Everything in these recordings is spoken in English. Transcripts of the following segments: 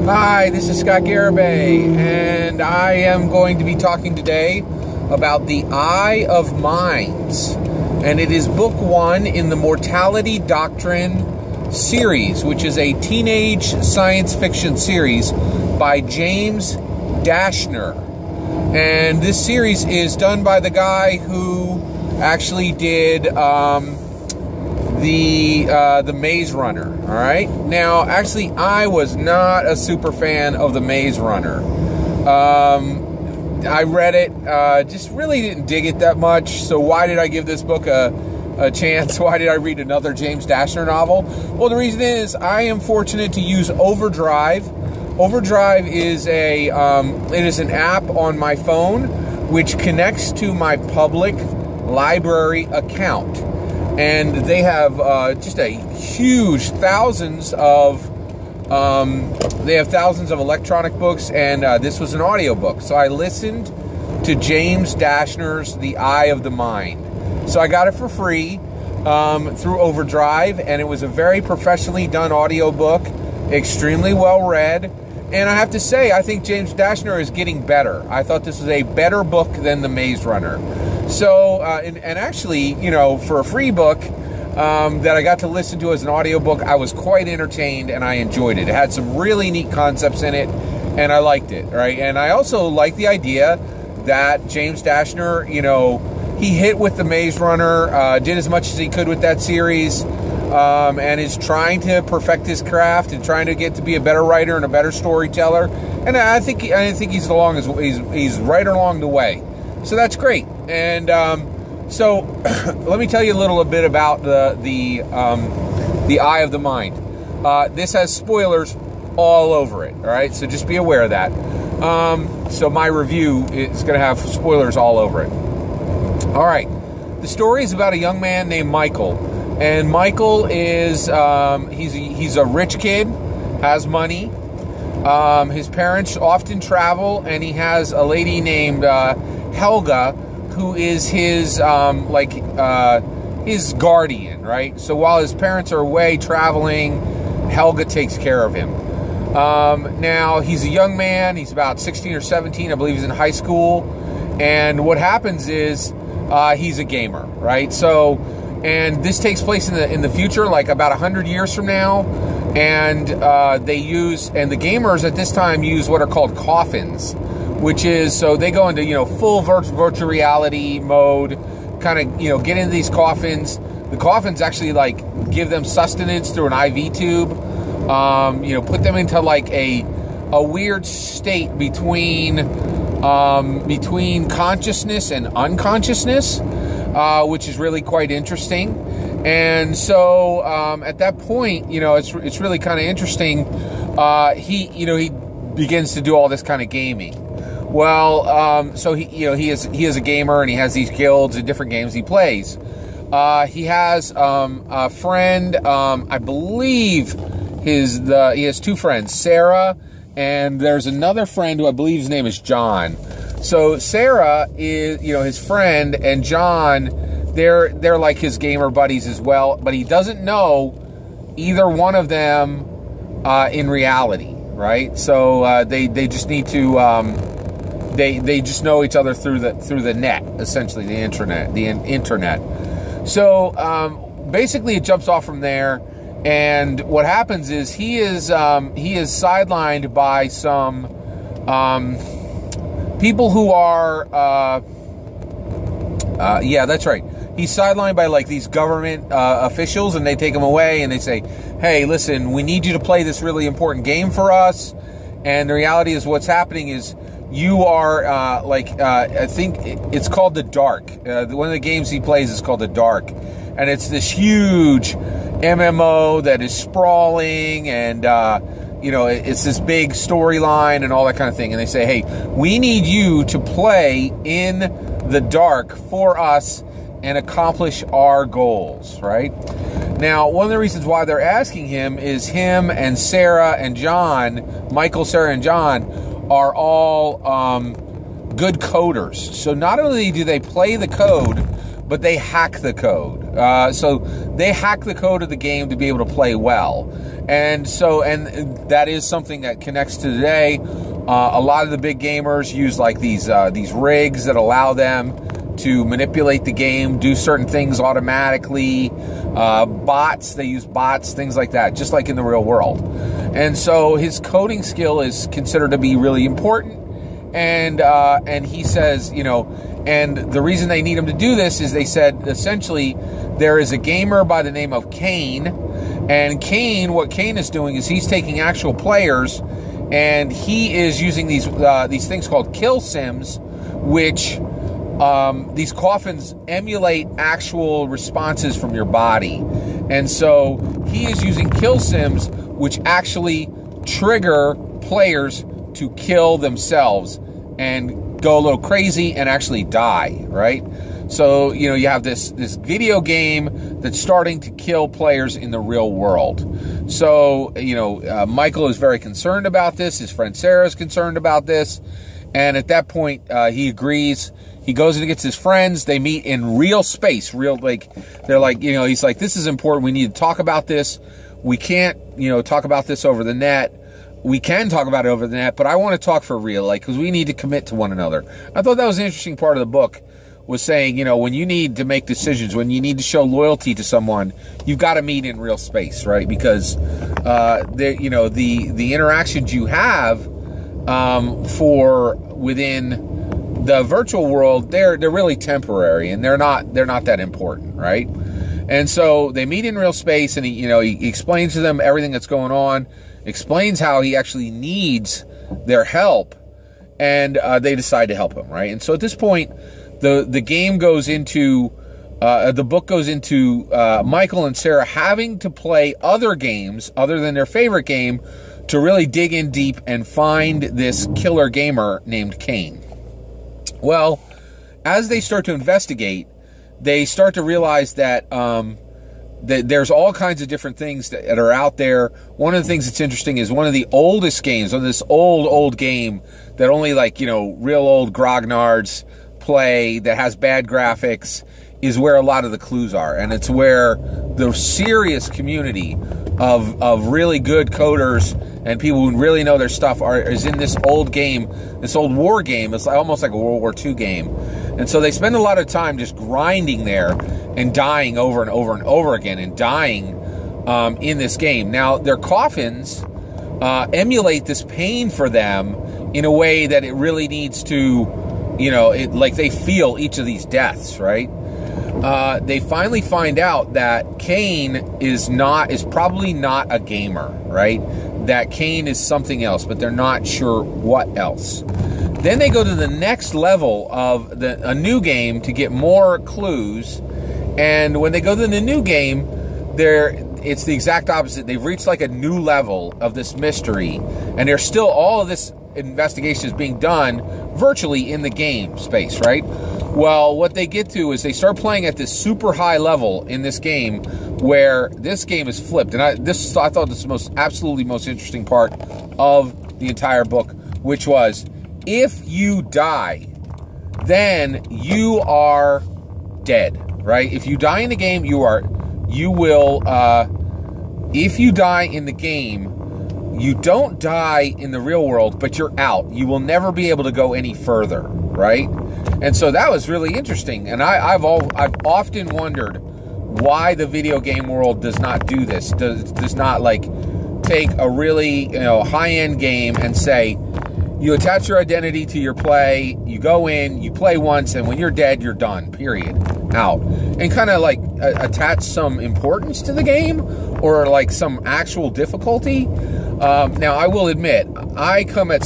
Hi, this is Scott Garibay, and I am going to be talking today about The Eye of Minds. And it is book one in the Mortality Doctrine series, which is a teenage science fiction series by James Dashner. And this series is done by the guy who actually did the Maze Runner. All right. Now, actually, I was not a super fan of the Maze Runner. I read it, just really didn't dig it that much. So why did I give this book a chance? Why did I read another James Dashner novel? Well, the reason is I am fortunate to use Overdrive. Overdrive is it is an app on my phone which connects to my public library account. And they have just a huge thousands of electronic books, and this was an audiobook. So I listened to James Dashner's The Eye of the Mind. So I got it for free through Overdrive, and it was a very professionally done audiobook, extremely well read. And I have to say, I think James Dashner is getting better. I thought this was a better book than The Maze Runner. So, and actually, you know, for a free book that I got to listen to as an audiobook, I was quite entertained and I enjoyed it. It had some really neat concepts in it, and I liked it, right? And I also like the idea that James Dashner, you know, he hit with The Maze Runner, did as much as he could with that series, and is trying to perfect his craft and trying to get to be a better writer and a better storyteller. And I think he's right along the way. So that's great. And so let me tell you a little bit about the Eye of the Mind. This has spoilers all over it. All right, so just be aware of that. So my review is going to have spoilers all over it. All right, the story is about a young man named Michael, and Michael is he's a rich kid, has money. His parents often travel, and he has a lady named Helga, who is his his guardian, right? So while his parents are away traveling, Helga takes care of him. Now he's a young man. He's about 16 or 17. I believe he's in high school. And what happens is he's a gamer, right? So, and this takes place in the future, like about 100 years from now. And the gamers at this time use what are called coffins, which is, so they go into, you know, full virtual reality mode, kind of, you know, get into these coffins. The coffins actually, like, give them sustenance through an IV tube, you know, put them into, like, a weird state between consciousness and unconsciousness, which is really quite interesting. And so, at that point, you know, it's really kind of interesting. He begins to do all this kind of gaming. Well, so he is a gamer, and he has these guilds and different games he plays. He has a friend. I believe he has two friends, Sarah, and there's another friend who I believe his name is John. So Sarah is, you know, his friend, and John, they're like his gamer buddies as well. But he doesn't know either one of them in reality, right? So they just need to. They just know each other through the net, essentially the internet. So basically, it jumps off from there, and what happens is he is sidelined by some people who are yeah, that's right. He's sidelined by like these government officials, and they take him away and they say, "Hey, listen, we need you to play this really important game for us." And the reality is, what's happening is, you are, I think it's called The Dark. One of the games he plays is called The Dark. And it's this huge MMO that is sprawling, and, you know, it's this big storyline and all that kind of thing. And they say, hey, we need you to play in The Dark for us and accomplish our goals, right? Now, one of the reasons why they're asking him is him and Sarah and John, Michael, Sarah, and John, are all good coders. So not only do they play the code, but they hack the code. So they hack the code of the game to be able to play well. And that is something that connects to today. A lot of the big gamers use like these rigs that allow them to manipulate the game, do certain things automatically. Bots, they use bots, things like that, just like in the real world. And so his coding skill is considered to be really important. And he says, you know, and the reason they need him to do this is they said, essentially, there is a gamer by the name of Kane. And Kane, what Kane is doing is he's taking actual players and he is using these things called kill sims, which these coffins emulate actual responses from your body. And so he is using kill sims, which actually trigger players to kill themselves and go a little crazy and actually die, right? So, you know, you have this video game that's starting to kill players in the real world. So, you know, Michael is very concerned about this. His friend Sarah is concerned about this. And at that point, he agrees. He goes and gets his friends. They meet in real space. They're like, you know, he's like, this is important. We need to talk about this. We can't, you know, talk about this over the net. We can talk about it over the net, but I want to talk for real, like, because we need to commit to one another. I thought that was an interesting part of the book, was saying, you know, when you need to make decisions, when you need to show loyalty to someone, you've got to meet in real space, right? Because, you know, the interactions you have for within the virtual world, they're really temporary, and they're not that important, right? And so they meet in real space, and he explains to them everything that's going on, explains how he actually needs their help, and they decide to help him, right? And so at this point, the game goes into, the book goes into Michael and Sarah having to play other games other than their favorite game to really dig in deep and find this killer gamer named Kane. Well, as they start to investigate, they start to realize that there's all kinds of different things that are out there. One of the things that's interesting is one of the oldest games, on this old game that only, like, you know, real old grognards play, that has bad graphics, is where a lot of the clues are. And it's where the serious community of really good coders and people who really know their stuff is in this old game, this old war game. It's almost like a World War II game. And so they spend a lot of time just grinding there and dying over and over and over again, and dying in this game. Now, their coffins emulate this pain for them in a way that it really needs to, you know, like they feel each of these deaths, right? They finally find out that Kane is probably not a gamer, right? That Kane is something else, but they're not sure what else. Then they go to the next level of a new game to get more clues. And when they go to the new game, it's the exact opposite. They've reached like a new level of this mystery, and there's still all of this investigation is being done virtually in the game space, right? Well, what they get to is they start playing at this super high level in this game, where this game is flipped. And I thought this was absolutely most interesting part of the entire book, which was, if you die, then you are dead, right? If you die in the game, if you die in the game, you don't die in the real world, but you're out. You will never be able to go any further, right? And so that was really interesting. And I've often wondered why the video game world does not do this. Does not, like, take a really, you know, high-end game and say, you attach your identity to your play, you go in, you play once, and when you're dead, you're done, period, out. And kind of like attach some importance to the game, or like some actual difficulty. Now, I will admit, I come at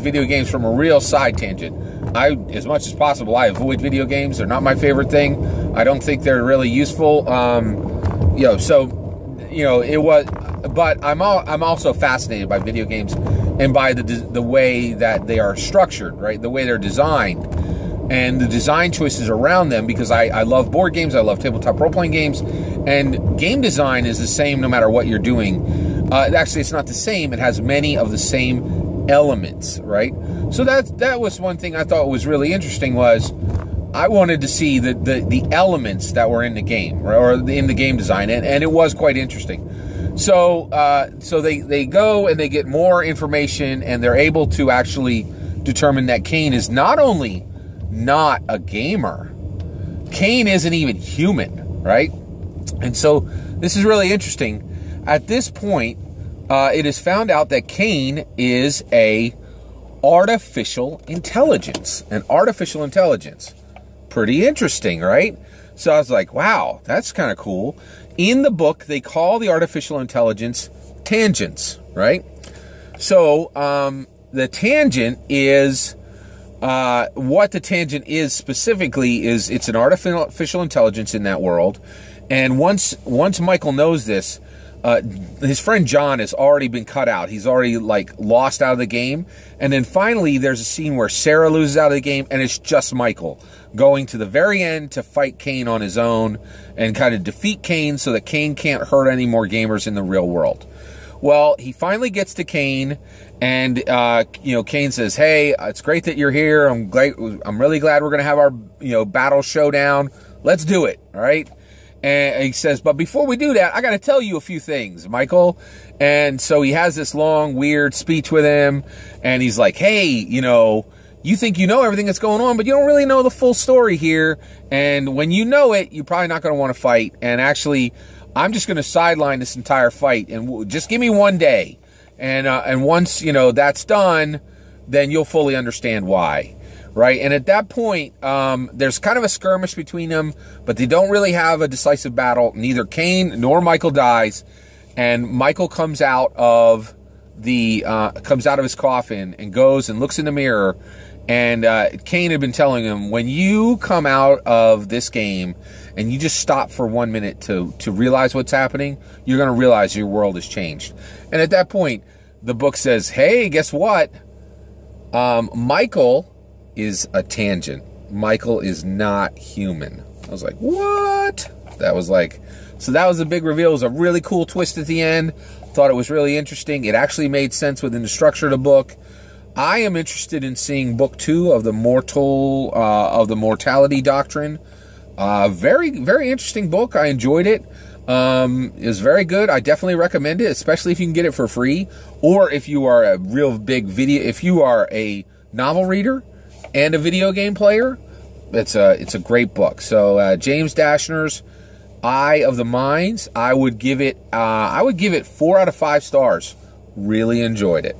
video games from a real side tangent. As much as possible, I avoid video games. They're not my favorite thing. I don't think they're really useful. You know, so, you know, it was, but I'm also fascinated by video games and by the way that they are structured, right? The way they're designed and the design choices around them, because I love board games, I love tabletop role-playing games, and game design is the same no matter what you're doing. Actually, it's not the same. It has many of the same elements, right? So that was one thing I thought was really interesting, was I wanted to see the elements that were in the game, or in the game design, and it was quite interesting. So they go and they get more information, and they're able to actually determine that Kane is not only not a gamer, Kane isn't even human, right? And so this is really interesting. At this point, it is found out that Kane is an artificial intelligence. Pretty interesting, right? So I was like, wow, that's kind of cool. In the book, they call the artificial intelligence tangents, right? So the tangent is, what the tangent is specifically is it's an artificial intelligence in that world. And once Michael knows this, his friend John has already been cut out. He's already like lost out of the game. And then finally there's a scene where Sarah loses out of the game, and it's just Michael going to the very end to fight Kane on his own and kind of defeat Kane so that Kane can't hurt any more gamers in the real world. Well, he finally gets to Kane, and Kane says, "Hey, it's great that you're here. I'm really glad we're going to have our battle showdown. Let's do it, all right?" And he says, "But before we do that, I got to tell you a few things, Michael." And so he has this long, weird speech with him, and he's like, "Hey, you think you know everything that's going on, but you don't really know the full story here. And when you know it, you're probably not going to want to fight. And actually, I'm just going to sideline this entire fight, and just give me one day. And once, that's done, then you'll fully understand why." Right? And at that point, there's kind of a skirmish between them, but they don't really have a decisive battle. Neither Kane nor Michael dies, and Michael comes out of his coffin and goes and looks in the mirror. And Kane had been telling him, when you come out of this game and you just stop for 1 minute to realize what's happening, you're going to realize your world has changed. And at that point, the book says, "Hey, guess what? Michael is a tangent. Michael is not human." I was like, what? That was a big reveal. It was a really cool twist at the end. Thought it was really interesting. It actually made sense within the structure of the book. I am interested in seeing book 2 of the mortality doctrine. Very, very interesting book. I enjoyed it. It was very good. I definitely recommend it, especially if you can get it for free, or if you are a real big if you are a novel reader and a video game player, it's a great book. So James Dashner's Eye of the Minds, I would give it 4 out of 5 stars. Really enjoyed it.